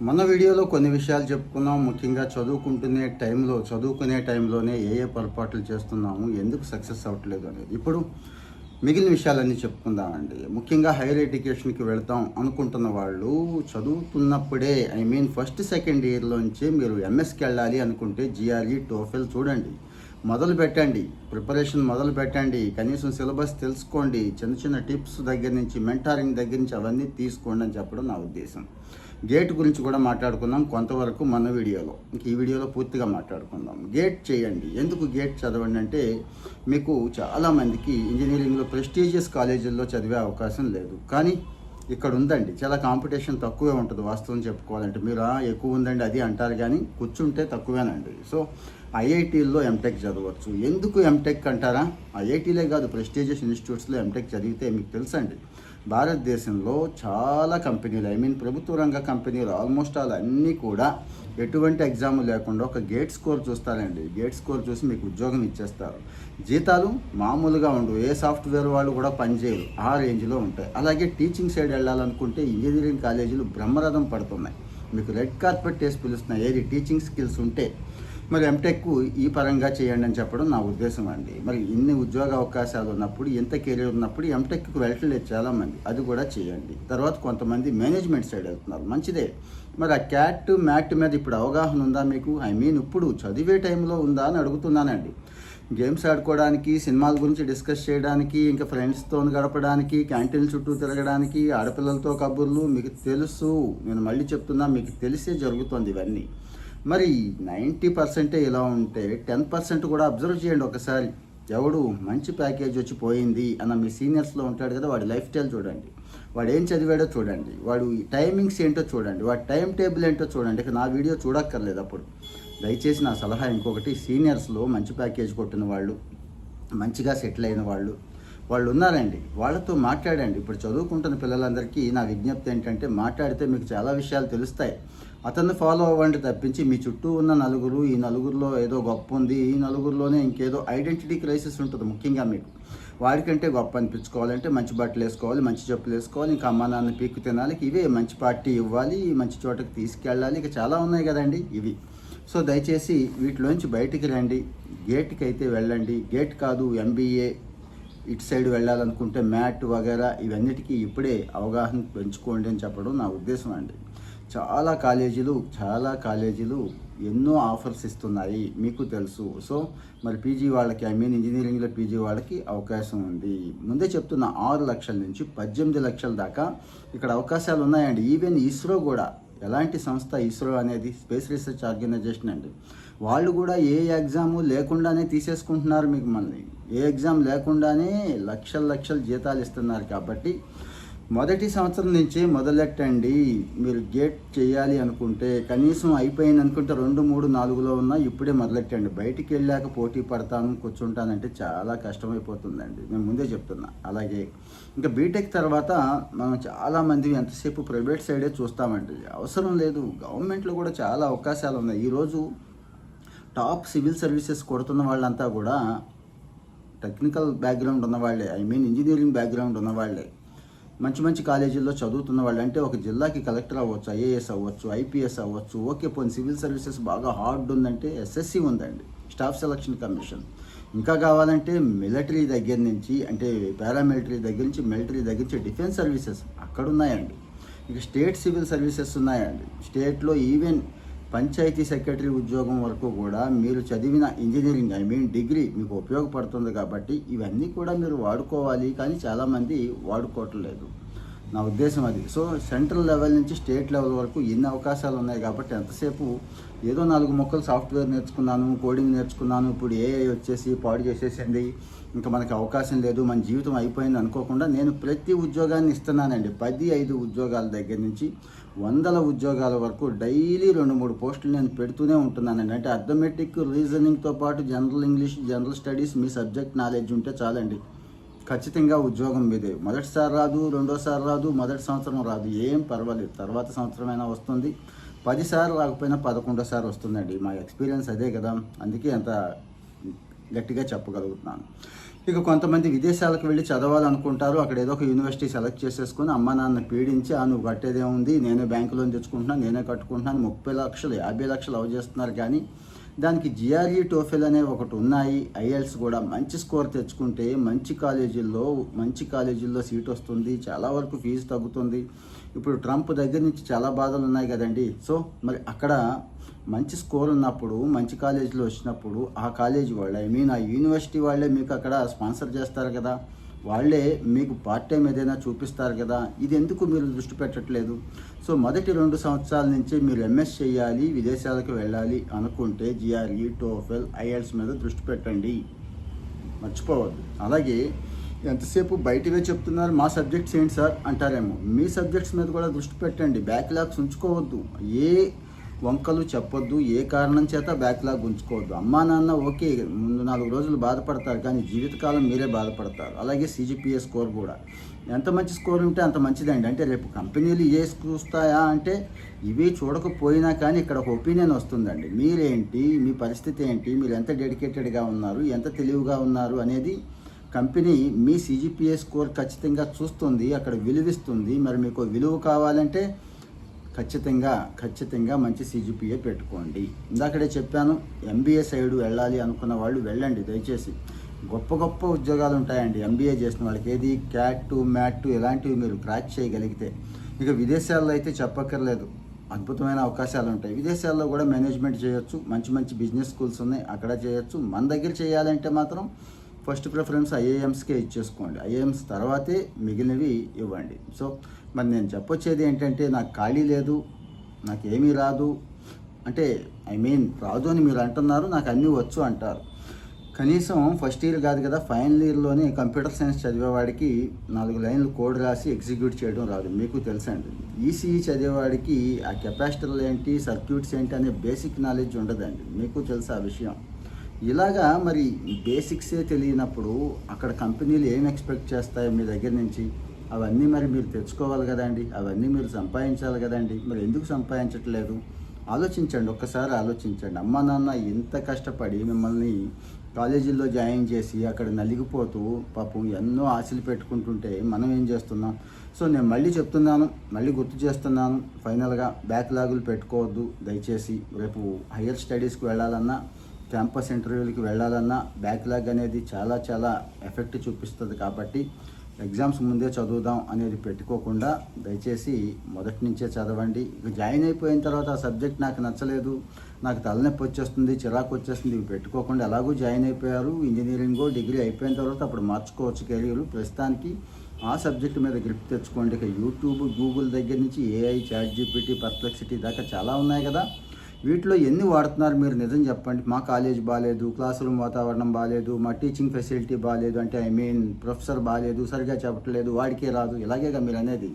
మన వీడియోలో కొన్ని విషయాలు చెప్పుకున్నాం. ముఖ్యంగా చదువుకునే టైంలోనే ఏ ఏ పొరపాట్లు చేస్తున్నాము, ఎందుకు సక్సెస్ అవ్వట్లేదు అనేది. ఇప్పుడు మిగిలిన విషయాలన్నీ చెప్పుకుందామండి. ముఖ్యంగా హైయర్ ఎడ్యుకేషన్కి వెళ్తాం అనుకుంటున్న వాళ్ళు చదువుతున్నప్పుడే ఫస్ట్ సెకండ్ ఇయర్లోంచే మీరు ఎంఎస్కి వెళ్ళాలి అనుకుంటే జిఆర్ఈ టోఫెల్ చూడండి, మొదలు పెట్టండి, ప్రిపరేషన్ మొదలు పెట్టండి. కనీసం సిలబస్ తెలుసుకోండి, చిన్న చిన్న టిప్స్ దగ్గర నుంచి మెంటారింగ్ దగ్గర నుంచి అవన్నీ తీసుకోండి అని చెప్పడం నా ఉద్దేశం. గేట్ గురించి కూడా మాట్లాడుకుందాం కొంతవరకు మన వీడియోలో. ఇంక ఈ వీడియోలో పూర్తిగా మాట్లాడుకుందాం. గేట్ చేయండి. ఎందుకు గేట్ చదవండి అంటే, మీకు చాలామందికి ఇంజనీరింగ్లో ప్రెస్టీజియస్ కాలేజీల్లో చదివే అవకాశం లేదు, కానీ ఇక్కడ ఉందండి. చాలా కాంపిటీషన్ తక్కువే ఉంటుంది. వాస్తవం చెప్పుకోవాలంటే మీరు ఎక్కువ ఉందండి అది అంటారు, కానీ కూర్చుంటే తక్కువేనండి. సో ఐఐటీల్లో ఎంటెక్ చదవచ్చు. ఎందుకు ఎంటెక్ అంటారా? ఐఐటీలే కాదు, ప్రెస్టీజియస్ ఇన్స్టిట్యూట్స్లో ఎంటెక్ చదివితే మీకు తెలుసండి, భారతదేశంలో చాలా కంపెనీలు ప్రభుత్వ రంగ కంపెనీలు ఆల్మోస్ట్ ఆల్ అన్నీ కూడా ఎటువంటి ఎగ్జామ్ లేకుండా ఒక గేట్ స్కోర్ చూస్తారండి. గేట్ స్కోర్ చూసి మీకు ఉద్యోగం ఇచ్చేస్తారు. జీతాలు మామూలుగా ఉండవు, ఏ సాఫ్ట్వేర్ వాళ్ళు కూడా పనిచేయరు, ఆ రేంజ్లో ఉంటాయి. అలాగే టీచింగ్ సైడ్ వెళ్ళాలనుకుంటే ఇంజనీరింగ్ కాలేజీలు బ్రహ్మరథం పడుతున్నాయి, మీకు రెడ్ కార్పెట్ వేసి పిలుస్తున్నాయి. ఏది టీచింగ్ స్కిల్స్ ఉంటే మరి ఎంటెక్ ఈ పరంగా చేయండి అని చెప్పడం నా ఉద్దేశం అండి. మరి ఇన్ని ఉద్యోగ అవకాశాలు ఉన్నప్పుడు, ఎంత కెరీర్ ఉన్నప్పుడు ఎంటెక్కి వెళ్ళట్లేదు చాలామంది, అది కూడా చేయండి. తర్వాత కొంతమంది మేనేజ్మెంట్ సైడ్ వెళ్తున్నారు, మంచిదే. మరి ఆ మ్యాట్ మీద ఇప్పుడు అవగాహన ఉందా మీకు? ఇప్పుడు చదివే టైంలో ఉందా అని అడుగుతున్నానండి. గేమ్స్ ఆడుకోవడానికి, సినిమాల గురించి డిస్కస్ చేయడానికి, ఇంకా ఫ్రెండ్స్తో గడపడానికి, క్యాంటీన్ చుట్టూ తిరగడానికి, ఆడపిల్లలతో కబుర్లు, మీకు తెలుసు, నేను మళ్ళీ చెప్తున్నా, మీకు తెలిసే జరుగుతుంది ఇవన్నీ. మరి 90% ఇలా ఉంటే 10% కూడా అబ్జర్వ్ చేయండి ఒకసారి. ఎవడు మంచి ప్యాకేజ్ వచ్చి పోయింది అన్న మీ సీనియర్స్లో ఉంటాడు కదా, వాడి లైఫ్ స్టైల్ చూడండి, వాడు ఏం చదివాడో చూడండి, వాడు టైమింగ్స్ ఏంటో చూడండి, వాడి టైం టేబుల్ ఏంటో చూడండి. ఇక నా వీడియో చూడక్కర్లేదు. అప్పుడు దయచేసి నా సలహా ఇంకొకటి, సీనియర్స్లో మంచి ప్యాకేజ్ కొట్టిన వాళ్ళు, మంచిగా సెటిల్ అయిన వాళ్ళు ఉన్నారండి, వాళ్ళతో మాట్లాడండి. ఇప్పుడు చదువుకుంటున్న పిల్లలందరికీ నా విజ్ఞప్తి ఏంటంటే, మాట్లాడితే మీకు చాలా విషయాలు తెలుస్తాయి. అతన్ని ఫాలో అవ్వండి తప్పించి మీ చుట్టూ ఉన్న నలుగురు, ఈ నలుగురిలో ఏదో గొప్ప ఉంది, ఈ నలుగురిలోనే ఇంకేదో ఐడెంటిటీ క్రైసిస్ ఉంటుంది. ముఖ్యంగా మీకు వాడికంటే గొప్ప అనిపించుకోవాలంటే మంచి బట్టలు వేసుకోవాలి, మంచి చెప్పులు వేసుకోవాలి, ఇంకా అమ్మా నాన్న పీక్కు తినాలి, ఇవే మంచి పార్టీ ఇవ్వాలి, మంచి చోటకి తీసుకెళ్ళాలి, ఇక చాలా ఉన్నాయి కదండి ఇవి. సో దయచేసి వీటిలోంచి బయటికి రండి, గేట్కి అయితే వెళ్ళండి. గేట్ కాదు, ఎంబీఏ ఇటు సైడ్ వెళ్ళాలనుకుంటే మ్యాట్ వగేరా ఇవన్నిటికీ ఇప్పుడే అవగాహన పెంచుకోండి అని చెప్పడం నా ఉద్దేశం అండి. చాలా కాలేజీలు ఎన్నో ఆఫర్స్ ఇస్తున్నాయి, మీకు తెలుసు. సో మరి పీజీ వాళ్ళకి ఇంజనీరింగ్లో పీజీ వాళ్ళకి అవకాశం ఉంది. ముందే చెప్తున్న 6 లక్షల నుంచి 18 లక్షల దాకా ఇక్కడ అవకాశాలు ఉన్నాయండి. ఈవెన్ ఇస్రో కూడా, ఎలాంటి సంస్థ ఇస్రో అనేది, స్పేస్ రీసెర్చ్ ఆర్గనైజేషన్ అండి, వాళ్ళు కూడా ఏ ఎగ్జాము లేకుండానే తీసేసుకుంటున్నారు. మీకు మళ్ళీ ఏ ఎగ్జామ్ లేకుండానే లక్షల జీతాలు ఇస్తున్నారు. కాబట్టి మొదటి సంవత్సరం నుంచే మొదలెట్టండి. మీరు గేట్ చేయాలి అనుకుంటే, కనీసం అయిపోయింది అనుకుంటే 2, 3, 4లో ఉన్నా ఇప్పుడే మొదలెట్టండి. బయటికి వెళ్ళాక పోటీ పడతాను, కూర్చుంటానంటే చాలా కష్టమైపోతుందండి, నేను ముందే చెప్తున్నా. అలాగే ఇంకా బీటెక్ తర్వాత మనం చాలామంది ఎంతసేపు ప్రైవేట్ సైడే చూస్తామండి, అవసరం లేదు. గవర్నమెంట్లో కూడా చాలా అవకాశాలు ఉన్నాయి. ఈరోజు టాప్ సివిల్ సర్వీసెస్ కొడుతున్న వాళ్ళంతా కూడా టెక్నికల్ బ్యాక్గ్రౌండ్ ఉన్నవాళ్ళే, ఇంజనీరింగ్ బ్యాక్గ్రౌండ్ ఉన్నవాళ్ళే, మంచి కాలేజీల్లో చదువుతున్న వాళ్ళు. అంటే ఒక జిల్లాకి కలెక్టర్ అవ్వచ్చు, ఐఏఎస్ అవ్వచ్చు, ఐపీఎస్ అవ్వచ్చు. ఓకే, పోనీ సివిల్ సర్వీసెస్ బాగా హార్డ్ ఉందంటే ఎస్ఎస్సి ఉందండి, స్టాఫ్ సెలక్షన్ కమిషన్. ఇంకా కావాలంటే మిలిటరీ దగ్గర నుంచి, అంటే పారామిలిటరీ దగ్గర నుంచి, మిలిటరీ దగ్గర నుంచి డిఫెన్స్ సర్వీసెస్ అక్కడ ఉన్నాయండి. ఇక స్టేట్ సివిల్ సర్వీసెస్ ఉన్నాయండి. స్టేట్లో ఈవెన్ పంచాయతీ సెక్రటరీ ఉద్యోగం వరకు కూడా మీరు చదివిన ఇంజనీరింగ్ డిగ్రీ మీకు ఉపయోగపడుతుంది. కాబట్టి ఇవన్నీ కూడా మీరు వాడుకోవాలి, కానీ చాలామంది వాడుకోవట్లేదు, నా ఉద్దేశం అది. సో సెంట్రల్ లెవెల్ నుంచి స్టేట్ లెవెల్ వరకు ఎన్ని అవకాశాలు ఉన్నాయి. కాబట్టి ఎంతసేపు ఏదో 4 మొక్కలు సాఫ్ట్వేర్ నేర్చుకున్నాను, కోడింగ్ నేర్చుకున్నాను, ఇప్పుడు ఏఐ వచ్చేసి పాడు చేసేసింది, ఇంకా మనకు అవకాశం లేదు, మన జీవితం అయిపోయింది అనుకోకుండా, నేను ప్రతి ఉద్యోగాన్ని ఇస్తున్నానండి. 15 ఉద్యోగాల దగ్గర నుంచి 100 ఉద్యోగాల వరకు డైలీ 2-3 పోస్టులు నేను పెడుతూనే ఉంటున్నానండి. అంటే అర్థమెటిక్, రీజనింగ్తో పాటు జనరల్ ఇంగ్లీష్, జనరల్ స్టడీస్, మీ సబ్జెక్ట్ నాలెడ్జ్ ఉంటే చాలండి, ఖచ్చితంగా ఉద్యోగం మీదే. మొదటిసారి రాదు, రెండోసారి రాదు, మొదటి సంవత్సరం రాదు, ఏం పర్వాలేదు, తర్వాత సంవత్సరమైనా వస్తుంది. 10 సార్లు రాకపోయినా 11వ వస్తుందండి. మా ఎక్స్పీరియన్స్ అదే కదా, అందుకే అంత గట్టిగా చెప్పగలుగుతున్నాను. ఇక కొంతమంది విదేశాలకు వెళ్ళి చదవాలనుకుంటారు. అక్కడ ఏదో ఒక యూనివర్సిటీ సెలెక్ట్ చేసేసుకొని అమ్మా నాన్న పీడించి నువ్వు కట్టేదేముంది, నేనే బ్యాంకు లోన్ తెచ్చుకుంటున్నాను, నేనే కట్టుకుంటున్నాను, 30 లక్షలు 50 లక్షలు అవి చేస్తున్నారు. కానీ దానికి జిఆర్ఈ టోఫెల్ అనేవి ఒకటి ఉన్నాయి. ఐఎల్స్ కూడా మంచి స్కోర్ తెచ్చుకుంటే మంచి కాలేజీల్లో సీట్ వస్తుంది, చాలా వరకు ఫీజు తగ్గుతుంది. ఇప్పుడు ట్రంప్ దగ్గర నుంచి చాలా బాధలు ఉన్నాయి కదండి. సో మరి అక్కడ మంచి స్కోర్ ఉన్నప్పుడు మంచి కాలేజీలో వచ్చినప్పుడు ఆ కాలేజీ వాళ్ళే ఆ యూనివర్సిటీ వాళ్ళే మీకు అక్కడ స్పాన్సర్ చేస్తారు కదా, వాళ్ళే మీకు పార్ట్ టైం ఏదైనా చూపిస్తారు కదా. ఇది ఎందుకు మీరు దృష్టి పెట్టట్లేదు? సో మొదటి 2 సంవత్సరాల నుంచి మీరు ఎంఎస్ చేయాలి, విదేశాలకు వెళ్ళాలి అనుకుంటే జిఆర్ఈ టోఫెల్ ఐఎల్స్ మీద దృష్టి పెట్టండి, మర్చిపోవద్దు. అలాగే ఎంతసేపు బయటవే చెప్తున్నారు, మా సబ్జెక్ట్స్ ఏంటి సార్ అంటారేమో, మీ సబ్జెక్ట్స్ మీద కూడా దృష్టి పెట్టండి. బ్యాక్లాగ్స్ ఉంచుకోవద్దు, ఏ వంకలు చెప్పొద్దు, ఏ కారణం చేత బ్యాక్లాగ్ ఉంచుకోవద్దు. అమ్మా నాన్న ఓకే ముందు 4 రోజులు బాధపడతారు, కానీ జీవితకాలం మీరే బాధపడతారు. అలాగే సిజిపిఏ స్కోర్ కూడా ఎంత మంచి స్కోర్ ఉంటే అంత మంచిదండి. అంటే రేపు కంపెనీలు చూస్తాయా అంటే ఇవి చూడకపోయినా కానీ ఇక్కడ ఒక ఒపీనియన్ వస్తుందండి. మీరేంటి, మీ పరిస్థితి ఏంటి, మీరు ఎంత డెడికేటెడ్గా ఉన్నారు, ఎంత తెలివిగా ఉన్నారు అనేది కంపెనీ మీ సిజిపిఏ స్కోర్ ఖచ్చితంగా చూస్తుంది, అక్కడ విలువిస్తుంది. మరి మీకు విలువ కావాలంటే ఖచ్చితంగా మంచి సిజిపిఏ పెట్టుకోండి. ఇందాకడే చెప్పాను, ఎంబీఏ సైడ్ వెళ్ళాలి అనుకున్న వాళ్ళు వెళ్ళండి దయచేసి. గొప్ప ఉద్యోగాలు ఉంటాయండి ఎంబీఏ చేసిన వాళ్ళకి. ఏది క్యాట్ మ్యాట్ ఇలాంటివి మీరు క్రాక్ చేయగలిగితే. ఇక విదేశాల్లో అయితే చెప్పక్కర్లేదు, అద్భుతమైన అవకాశాలు ఉంటాయి. విదేశాల్లో కూడా మేనేజ్మెంట్ చేయొచ్చు, మంచి బిజినెస్ స్కూల్స్ ఉన్నాయి, అక్కడ చేయొచ్చు. మన దగ్గర చేయాలంటే మాత్రం ఫస్ట్ ప్రిఫరెన్స్ ఐఏఎమ్స్కే ఇచ్చేసుకోండి. ఐఏఎమ్స్ తర్వాతే మిగిలినవి ఇవ్వండి. సో మరి నేను చెప్పొచ్చేది ఏంటంటే, నాకు ఖాళీ లేదు, నాకు ఏమీ రాదు అంటే రాదు అని మీరు అంటున్నారు, నాకు అన్నీ వచ్చు అంటారు. కనీసం ఫస్ట్ ఇయర్ కాదు కదా, ఫైనల్ ఇయర్లోనే కంప్యూటర్ సైన్స్ చదివేవాడికి 4 లైన్లు కోడ్ రాసి ఎగ్జిక్యూట్ చేయడం రాదు, మీకు తెలుసండి. ఈసీఈ చదివేవాడికి ఆ కెపాసిటర్లు ఏంటి, సర్క్యూట్స్ ఏంటి అనే బేసిక్ నాలెడ్జ్ ఉండదండి, మీకు తెలుసు ఆ విషయం. ఇలాగా మరి బేసిక్సే తెలియనప్పుడు అక్కడ కంపెనీలు ఏం ఎక్స్పెక్ట్ చేస్తాయో మీ దగ్గర నుంచి, అవన్నీ మరి మీరు తెచ్చుకోవాలి కదండి, అవన్నీ మీరు సంపాదించాలి కదండి. మరి ఎందుకు సంపాదించట్లేదు? ఆలోచించండి, ఒక్కసారి ఆలోచించండి. అమ్మా నాన్న ఇంత కష్టపడి మిమ్మల్ని కాలేజీల్లో జాయిన్ చేసి అక్కడ నలిగిపోతూ పాపం ఎన్నో ఆశలు పెట్టుకుంటుంటే మనం ఏం చేస్తున్నాం? సో నేను మళ్ళీ గుర్తు చేస్తున్నాను, ఫైనల్గా బ్యాక్లాగులు పెట్టుకోవద్దు దయచేసి. రేపు హయ్యర్ స్టడీస్కి వెళ్ళాలన్నా, క్యాంపస్ ఇంటర్వ్యూలకి వెళ్ళాలన్నా బ్యాక్లాగ్ అనేది చాలా ఎఫెక్ట్ చూపిస్తుంది. కాబట్టి ఎగ్జామ్స్ ముందే చదువుదాం అనేది పెట్టుకోకుండా దయచేసి మొదటి నుంచే చదవండి. ఇక జాయిన్ అయిపోయిన తర్వాత ఆ సబ్జెక్ట్ నాకు నచ్చలేదు, నాకు తలనొప్పి వచ్చేస్తుంది, చిరాకు వచ్చేస్తుంది, ఇవి పెట్టుకోకుండా ఎలాగూ జాయిన్ అయిపోయారు, ఇంజనీరింగో డిగ్రీ అయిపోయిన తర్వాత అప్పుడు మార్చుకోవచ్చు కెరీర్. ప్రస్తుతానికి ఆ సబ్జెక్ట్ మీద గ్రిప్ తెచ్చుకోండి. ఇక యూట్యూబ్, గూగుల్ దగ్గర నుంచి ఏఐ, చాట్ జీపీటీ, పర్ప్లెక్సిటీ దాకా చాలా ఉన్నాయి కదా, వీటిలో ఎన్ని వాడుతున్నారు మీరు నిజం చెప్పండి. మా కాలేజ్ బాగాలేదు, క్లాస్ రూమ్ వాతావరణం బాగాలేదు, మా టీచింగ్ ఫెసిలిటీ బాగాలేదు అంటే ప్రొఫెసర్ బాగాలేదు, సరిగా చెప్పట్లేదు, వాడికే రాదు, ఇలాగేగా మీరు అనేది.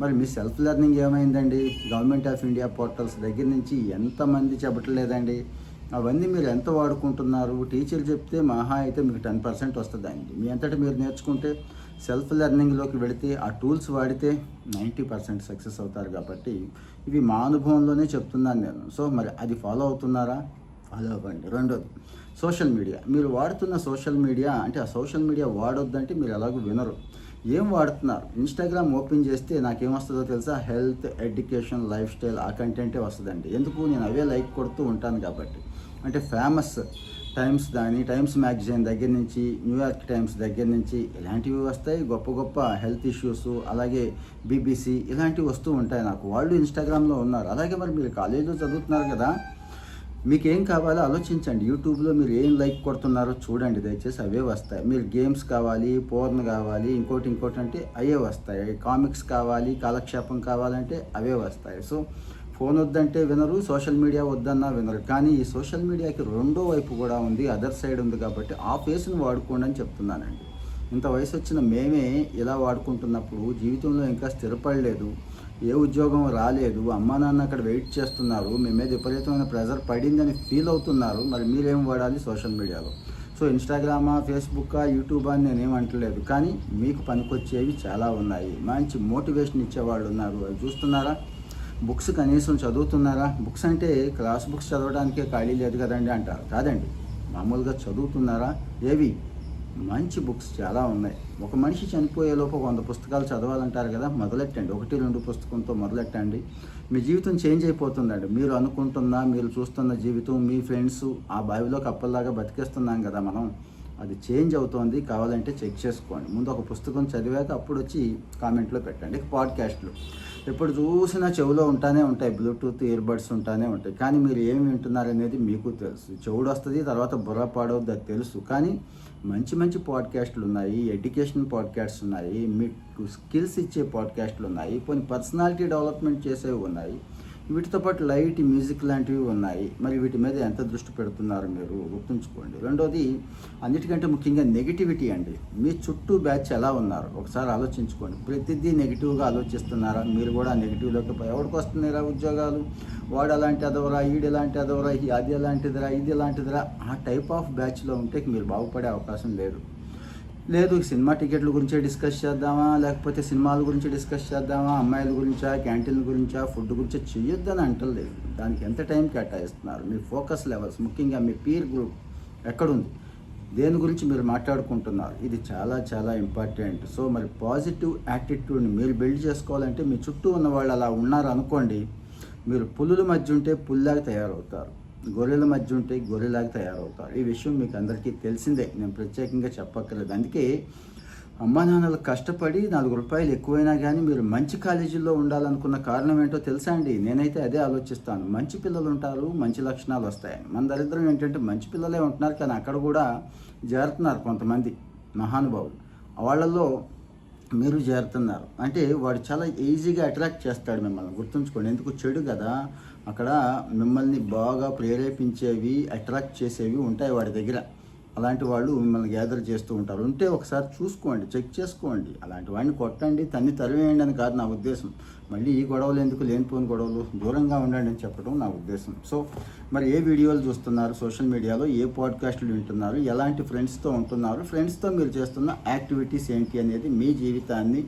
మరి మీ సెల్ఫ్ లెర్నింగ్ ఏమైందండి? గవర్నమెంట్ ఆఫ్ ఇండియా పోర్టల్స్ దగ్గర నుంచి ఎంతమంది చెప్పట్లేదండి? అవన్నీ మీరు ఎంత వాడుకుంటున్నారు? టీచర్ చెప్తే మహా అయితే మీకు 10% వస్తుందండి. మీ అంతటా మీరు నేర్చుకుంటే సెల్ఫ్ లెర్నింగ్లోకి వెళితే ఆ టూల్స్ వాడితే 90% సక్సెస్ అవుతారు. కాబట్టి ఇవి మా అనుభవంలోనే చెప్తున్నాను నేను. సో మరి అది ఫాలో అవుతున్నారా? ఫాలో అవ్వండి. రెండోది సోషల్ మీడియా. మీరు వాడుతున్న సోషల్ మీడియా అంటే ఆ సోషల్ మీడియా వాడొద్దంటే మీరు ఎలాగో వినరు. ఏం వాడుతున్నారు? ఇన్స్టాగ్రామ్ ఓపెన్ చేస్తే నాకేమొస్తుందో తెలుసా? హెల్త్, ఎడ్యుకేషన్, లైఫ్ స్టైల్ ఆ కంటెంటే వస్తుందండి. ఎందుకు? నేను అవే లైక్ కొడుతూ ఉంటాను కాబట్టి. అంటే ఫేమస్ టైమ్స్ మ్యాగజైన్ దగ్గర నుంచి, న్యూయార్క్ టైమ్స్ దగ్గర నుంచి ఇలాంటివి వస్తాయి. గొప్ప హెల్త్ ఇష్యూస్, అలాగే బీబీసీ ఇలాంటివి వస్తూ ఉంటాయి నాకు. వాళ్ళు ఇన్స్టాగ్రామ్లో ఉన్నారు. అలాగే మరి మీరు కాలేజీలో చదువుతున్నారు కదా, మీకు ఏం కావాలో ఆలోచించండి. యూట్యూబ్లో మీరు ఏం లైక్ కొడుతున్నారో చూడండి దయచేసి, అవే వస్తాయి. మీరు గేమ్స్ కావాలి, పోర్న్ కావాలి, ఇంకోటి అంటే అవే వస్తాయి. కామిక్స్ కావాలి, కాలక్షేపం కావాలంటే అవే వస్తాయి. సో ఫోన్ వద్దంటే వినరు, సోషల్ మీడియా వద్దన్నా వినరు. కానీ ఈ సోషల్ మీడియాకి రెండో వైపు కూడా ఉంది, అదర్ సైడ్ ఉంది. కాబట్టి ఆ ఫేస్ను వాడుకోండి అని చెప్తున్నానండి. ఇంత వయసు వచ్చిన మేమే ఇలా వాడుకుంటున్నప్పుడు జీవితంలో ఇంకా స్థిరపడలేదు, ఏ ఉద్యోగం రాలేదు, అమ్మా నాన్న అక్కడ వెయిట్ చేస్తున్నారు, మీ మీద విపరీతమైన ప్రెజర్ పడిందని ఫీల్ అవుతున్నారు. మరి మీరేం వాడాలి సోషల్ మీడియాలో? సో ఇన్స్టాగ్రామా, ఫేస్బుక్కా, యూట్యూబా అని నేనేం అంటలేదు, కానీ మీకు పనికొచ్చేవి చాలా ఉన్నాయి. మంచి మోటివేషన్ ఇచ్చేవాళ్ళు ఉన్నారు, అవి చూస్తున్నారా? బుక్స్ కనీసం చదువుతున్నారా? బుక్స్ అంటే క్లాస్ బుక్స్ చదవడానికే ఖాళీ లేదు కదండి అంటారు. కాదండి, మామూలుగా చదువుతున్నారా? ఏవి మంచి బుక్స్ చాలా ఉన్నాయి. ఒక మనిషి చనిపోయేలోపు 100 పుస్తకాలు చదవాలంటారు కదా, మొదలెట్టండి. 1-2 పుస్తకంతో మొదలెట్టండి. మీ జీవితం చేంజ్ అయిపోతుందండి. మీరు అనుకుంటున్న, మీరు చూస్తున్న జీవితం, మీ ఫ్రెండ్స్ ఆ బావిలో కప్పల్లాగా బతికేస్తున్నాం కదా మనం, అది చేంజ్ అవుతోంది. కావాలంటే చెక్ చేసుకోండి. ముందు ఒక పుస్తకం చదివాక అప్పుడు వచ్చి కామెంట్లో పెట్టండి. పాడ్కాస్ట్లు ఎప్పుడు చూసినా చెవిలో ఉంటాయి, బ్లూటూత్ ఇయర్బడ్స్ ఉంటాయి. కానీ మీరు ఏమి వింటున్నారనేది మీకు తెలుసు. చెవుడు వస్తుంది, తర్వాత బుర్ర పాడవుద్ది, అది తెలుసు. కానీ మంచి మంచి పాడ్కాస్ట్లు ఉన్నాయి, ఎడ్యుకేషన్ పాడ్కాస్ట్స్ ఉన్నాయి, మీకు స్కిల్స్ ఇచ్చే పాడ్కాస్ట్లు ఉన్నాయి, కొన్ని పర్సనాలిటీ డెవలప్మెంట్ చేసేవి ఉన్నాయి. వీటితో పాటు లైట్ మ్యూజిక్ లాంటివి ఉన్నాయి. మరి వీటి మీద ఎంత దృష్టి పెడుతున్నారు మీరు గుర్తుంచుకోండి. రెండోది, అన్నిటికంటే ముఖ్యంగా నెగిటివిటీ అండి. మీ చుట్టూ బ్యాచ్ ఎలా ఉన్నారు ఒకసారి ఆలోచించుకోండి. ప్రతిదీ నెగిటివ్గా ఆలోచిస్తున్నారా? మీరు కూడా నెగిటివ్లోకి ఎవరికి వస్తున్నారా ఉద్యోగాలు, వాడు అలాంటి అదవరా, ఈడు ఎలాంటి అదవరా, అది ఎలాంటిదిరా, ఇది ఎలాంటిదిరా, ఆ టైప్ ఆఫ్ బ్యాచ్లో ఉంటే మీరు బాగుపడే అవకాశం లేదు. సినిమా టికెట్ల గురించే డిస్కస్ చేద్దామా, లేకపోతే సినిమాల గురించి డిస్కస్ చేద్దామా, అమ్మాయిల గురించా, క్యాంటీన్ల గురించా, ఫుడ్ గురించా చెయ్యొద్దని అంటలేదు. దానికి ఎంత టైం కేటాయిస్తున్నారు? మీ ఫోకస్ లెవెల్స్, ముఖ్యంగా మీ పీర్ గ్రూప్ ఎక్కడుంది, దేని గురించి మీరు మాట్లాడుకుంటున్నారు, ఇది చాలా చాలా ఇంపార్టెంట్. సో మరి పాజిటివ్ యాటిట్యూడ్ని మీరు బిల్డ్ చేసుకోవాలంటే మీ చుట్టూ ఉన్న వాళ్ళు అలా ఉన్నారు అనుకోండి, మీరు పులుల మధ్య ఉంటే పుల్లాగా తయారవుతారు, గొర్రెల మధ్య ఉంటే గొర్రెలాగా తయారవుతారు. ఈ విషయం మీకు అందరికీ తెలిసిందే, నేను ప్రత్యేకంగా చెప్పక్కర్లేదు. అందుకే అమ్మా నాన్నలు కష్టపడి 4 రూపాయలు ఎక్కువైనా కానీ మీరు మంచి కాలేజీల్లో ఉండాలనుకున్న కారణం ఏంటో తెలుసా అండి? నేనైతే అదే ఆలోచిస్తాను. మంచి పిల్లలు ఉంటారు, మంచి లక్షణాలు వస్తాయని. మన దరిద్రం ఏంటంటే మంచి పిల్లలే ఉంటున్నారు, కానీ అక్కడ కూడా చేరుతున్నారు కొంతమంది మహానుభావులు. వాళ్ళల్లో మీరు చేరుతున్నారు అంటే వాడు చాలా ఈజీగా అట్రాక్ట్ చేస్తాడు మిమ్మల్ని. గుర్తుంచుకోండి, ఎందుకు చెడు కదా, అక్కడ మిమ్మల్ని బాగా ప్రేరేపించేవి, అట్రాక్ట్ చేసేవి ఉంటాయి వాడి దగ్గర. అలాంటి వాళ్ళు మిమ్మల్ని గ్యాదర్ చేస్తూ ఉంటారు. ఉంటే ఒకసారి చూసుకోండి, చెక్ చేసుకోండి. అలాంటి వాడిని కొట్టండి, తరివేయండి అని కాదు నా ఉద్దేశం. మళ్ళీ ఈ గొడవలు ఎందుకు, లేనిపోని గొడవలు, దూరంగా ఉండండి అని చెప్పడం నా ఉద్దేశం. సో మరి ఏ వీడియోలు చూస్తున్నారు సోషల్ మీడియాలో, ఏ పాడ్కాస్టులు వింటున్నారు, ఎలాంటి ఫ్రెండ్స్తో ఉంటున్నారు, ఫ్రెండ్స్తో మీరు చేస్తున్న యాక్టివిటీస్ ఏంటి అనేది మీ జీవితాన్ని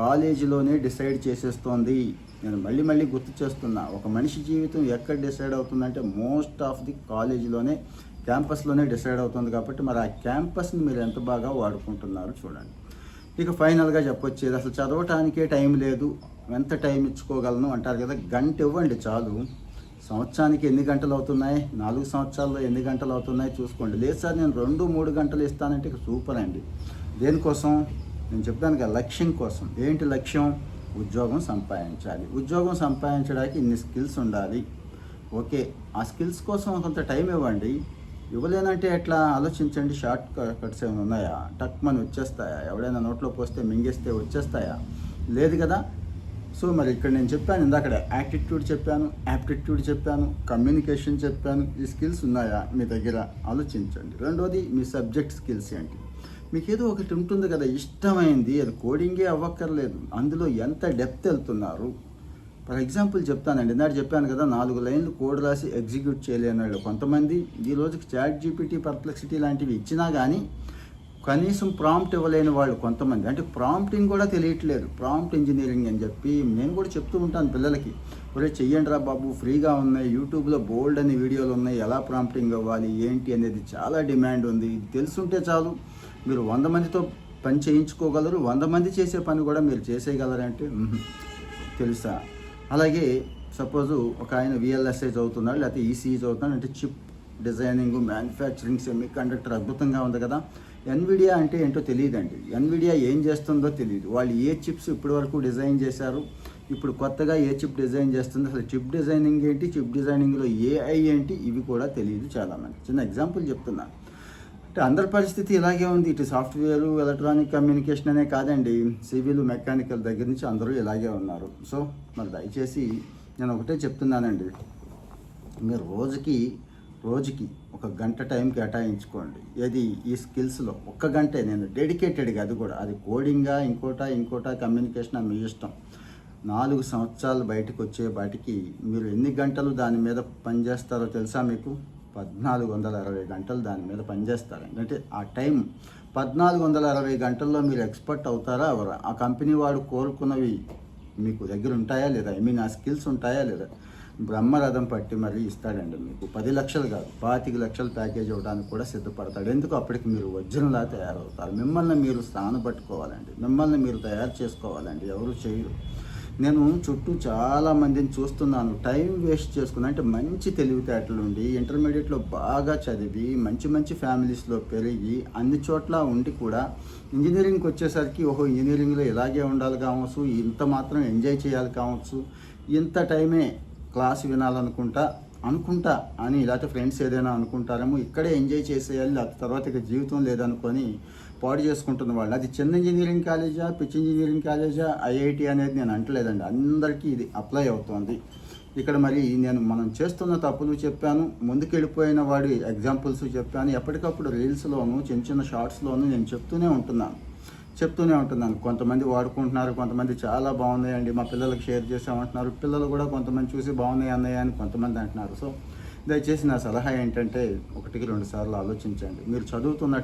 కాలేజీలోనే డిసైడ్ చేసేస్తోంది. నేను మళ్ళీ గుర్తు చేస్తున్నా, ఒక మనిషి జీవితం ఎక్కడ డిసైడ్ అవుతుందంటే మోస్ట్ ఆఫ్ ది కాలేజీలోనే, క్యాంపస్లోనే డిసైడ్ అవుతుంది. కాబట్టి మరి ఆ క్యాంపస్ని మీరు ఎంత బాగా వాడుకుంటున్నారు చూడండి. ఇక ఫైనల్గా చెప్పొచ్చేది, అసలు చదవటానికే టైం లేదు, ఎంత టైం ఇచ్చుకోగలను అంటారు కదా, గంట ఇవ్వండి చాలు. సంవత్సరానికి ఎన్ని గంటలు అవుతున్నాయి, 4 సంవత్సరాల్లో ఎన్ని గంటలు అవుతున్నాయి చూసుకోండి. లేదు సార్ నేను 2-3 గంటలు ఇస్తానంటే ఇక సూపర్ అండి. దేనికోసం? నేను చెప్పాను కదా, లక్ష్యం కోసం. ఏంటి లక్ష్యం? ఉద్యోగం సంపాదించాలి. ఉద్యోగం సంపాదించడానికి ఇన్ని స్కిల్స్ ఉండాలి. ఓకే, ఆ స్కిల్స్ కోసం కొంత టైం ఇవ్వండి. ఇవ్వలేనంటే ఎట్లా ఆలోచించండి. షార్ట్ కట్స్ ఏమైనా ఉన్నాయా? టక్మని వచ్చేస్తాయా? ఎవడైనా నోట్లో పోస్తే మింగేస్తే వచ్చేస్తాయా? లేదు కదా. సో మరి ఇక్కడ నేను చెప్పాను ఇందాకడే, యాటిట్యూడ్ చెప్పాను, యాప్టిట్యూడ్ చెప్పాను, కమ్యూనికేషన్ చెప్పాను. ఈ స్కిల్స్ ఉన్నాయా మీ దగ్గర? ఆలోచించండి. రెండోది, మీ సబ్జెక్ట్ స్కిల్స్ ఏంటి? మీకు ఏదో ఒకటి ఉంటుంది కదా ఇష్టమైంది, అది కోడింగే అవ్వక్కర్లేదు, అందులో ఎంత డెప్త్ వెళ్తున్నారు. ఫర్ ఎగ్జాంపుల్ చెప్తానండి, ఇందాక చెప్పాను కదా, 4 లైన్లు కోడ్ రాసి ఎగ్జిక్యూట్ చేయలేని వాళ్ళు కొంతమంది. ఈ రోజుకి చాట్ జీపీటీ, పర్ప్లెక్సిటీ లాంటివి ఇచ్చినా కానీ కనీసం ప్రాంప్ట్ ఇవ్వలేని వాళ్ళు కొంతమంది. అంటే ప్రాంప్టింగ్ కూడా తెలియట్లేదు, ప్రాంప్ట్ ఇంజనీరింగ్ అని చెప్పి. నేను కూడా చెప్తూ ఉంటాను పిల్లలకి, ఒరే చెయ్యండి రా బాబు, ఫ్రీగా ఉన్నాయి, యూట్యూబ్లో బోల్డ్ అని వీడియోలు ఉన్నాయి, ఎలా ప్రాంప్టింగ్ అవ్వాలి ఏంటి అనేది చాలా డిమాండ్ ఉంది. ఇది తెలుసుంటే చాలు, మీరు 100 మందితో పని చేయించుకోగలరు, 100 మంది చేసే పని కూడా మీరు చేసేయగలరంటే తెలుసా. అలాగే సపోజు ఒక ఆయన VLSI చదువుతున్నాడు, లేకపోతే ECE చదువుతున్నాడు, అంటే chip designing, manufacturing, semi conductor అద్భుతంగా ఉంది కదా. ఎన్విడియా అంటే ఏంటో తెలియదండి, ఎన్విడియా ఏం చేస్తుందో తెలియదు. వాళ్ళు ఏ చిప్స్ ఇప్పటి వరకు డిజైన్ చేశారు, ఇప్పుడు కొత్తగా ఏ చిప్ డిజైన్ చేస్తుంది, అసలు చిప్ డిజైనింగ్ ఏంటి, చిప్ డిజైనింగ్లో AI ఏంటి, ఇవి కూడా తెలియదు చాలామంది. చిన్న ఎగ్జాంపుల్ చెప్తున్నాను. అంటే అందరి పరిస్థితి ఇలాగే ఉంది. ఇటు సాఫ్ట్వేరు, ఎలక్ట్రానిక్ కమ్యూనికేషన్ అనే కాదండి, సివిల్, మెకానికల్ దగ్గర నుంచి అందరూ ఇలాగే ఉన్నారు. సో మరి దయచేసి నేను ఒకటే చెప్తున్నానండి, మీరు రోజుకి 1 గంట టైం కేటాయించుకోండి. ఏది ఈ స్కిల్స్లో 1 గంటే, నేను డెడికేటెడ్గా, అది కూడా అది కోడింగా, ఇంకోటా కమ్యూనికేషన్ మీ ఇష్టం. 4 సంవత్సరాలు బయటకు వచ్చే వాటికి మీరు ఎన్ని గంటలు దాని మీద పనిచేస్తారో తెలుసా మీకు? 1460 గంటలు దాని మీద పనిచేస్తారు. అంటే ఆ టైం 1460 గంటల్లో మీరు ఎక్స్పర్ట్ అవుతారా అవరా? ఆ కంపెనీ వాడు కోరుకున్నవి మీకు దగ్గర ఉంటాయా లేదా? ఆ స్కిల్స్ ఉంటాయా లేదా? బ్రహ్మరథం పట్టి మరీ ఇస్తాడండి. మీకు 10 లక్షలు కాదు, 25 లక్షల ప్యాకేజ్ ఇవ్వడానికి కూడా సిద్ధపడతాడు. ఎందుకు? అప్పటికి మీరు వజ్రంలా తయారవుతారు. మిమ్మల్ని మీరు స్థానపట్టుకోవాలండి, మిమ్మల్ని మీరు తయారు చేసుకోవాలండి. ఎవరు చేయరు. నేను చుట్టూ చాలా మందిని చూస్తున్నాను, టైం వేస్ట్ చేసుకుని, అంటే మంచి తెలివితేటలుండి ఇంటర్మీడియట్లో బాగా చదివి మంచి మంచి ఫ్యామిలీస్లో పెరిగి అన్ని చోట్ల ఉండి కూడా ఇంజనీరింగ్కి వచ్చేసరికి ఓహో ఇంజనీరింగ్లో ఇలాగే ఉండాలి కావచ్చు, ఇంత మాత్రం ఎంజాయ్ చేయాలి కావచ్చు, ఇంత టైమే క్లాస్ వినాలనుకుంటా అని, లేకపోతే ఫ్రెండ్స్ ఏదైనా అనుకుంటారేమో, ఇక్కడే ఎంజాయ్ చేసేయాలి, లేకపోతే తర్వాత ఇక జీవితం లేదనుకొని పాడు చేసుకుంటున్న వాళ్ళు. అది చిన్న ఇంజనీరింగ్ కాలేజా, పిచ్చి ఇంజనీరింగ్ కాలేజా, ఐఐటి అనేది నేను అంటలేదండి, అందరికీ ఇది అప్లై అవుతుంది. ఇక్కడ మరి మనం చేస్తున్న తప్పులు చెప్పాను, ముందుకెళ్ళిపోయిన వాడి ఎగ్జాంపుల్స్ చెప్పాను, ఎప్పటికప్పుడు రీల్స్లోను చిన్న చిన్న షార్ట్స్లోను నేను చెప్తూనే ఉంటున్నాను. కొంతమంది వాడుకుంటున్నారు, కొంతమంది చాలా బాగున్నాయండి మా పిల్లలకు షేర్ చేసామంటున్నారు, పిల్లలు కూడా కొంతమంది చూసి బాగున్నాయి అన్నయ్య అని కొంతమంది అంటున్నారు. సో దయచేసి నా సలహా ఏంటంటే 1-2 సార్లు ఆలోచించండి. మీరు చదువుతున్న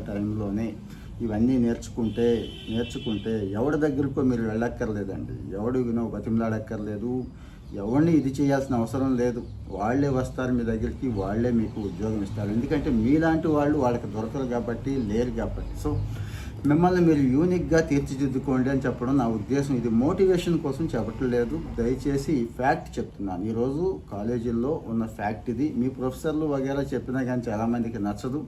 టైంలోనే ఇవన్నీ నేర్చుకుంటే ఎవరి దగ్గరకో మీరు వెళ్ళక్కర్లేదండి, ఎవడు బతిమలాడక్కర్లేదు, ఎవరిని ఇది చేయాల్సిన అవసరం లేదు. వాళ్ళే వస్తారు మీ దగ్గరికి, వాళ్ళే మీకు ఉద్యోగం ఇస్తారు. ఎందుకంటే మీలాంటి వాళ్ళు వాళ్ళకి దొరకరు కాబట్టి, లేరు కాబట్టి. సో మిమ్మల్ని మీరు యూనిక్గా తీర్చిదిద్దుకోండి అని చెప్పడం నా ఉద్దేశం. ఇది మోటివేషన్ కోసం చెప్పట్లేదు, దయచేసి ఫ్యాక్ట్ చెప్తున్నాను. ఈరోజు కాలేజీల్లో ఉన్న ఫ్యాక్ట్ ఇది. మీ ప్రొఫెసర్లు వగేరా చెప్పినా కానీ చాలామందికి నచ్చదు.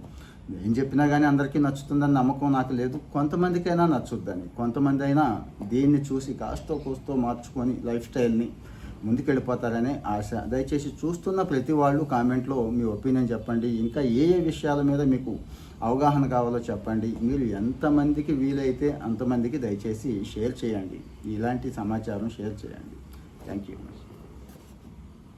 నేను చెప్పినా కానీ అందరికీ నచ్చుతుందని నమ్మకం నాకు లేదు. కొంతమందికైనా నచ్చుద్దని, కొంతమంది అయినా దీన్ని చూసి కాస్తో కూస్తో మార్చుకొని లైఫ్ స్టైల్ని ముందుకెళ్ళిపోతారనే ఆశ. దయచేసి చూస్తున్న ప్రతి వాళ్ళు కామెంట్లో మీ ఒపీనియన్ చెప్పండి. ఇంకా ఏ విషయాల మీద మీకు అవగాహన కావాలో చెప్పండి. మీరు ఎంతమందికి వీలైతే అంతమందికి దయచేసి షేర్ చేయండి, ఇలాంటి సమాచారం షేర్ చేయండి. Thank you.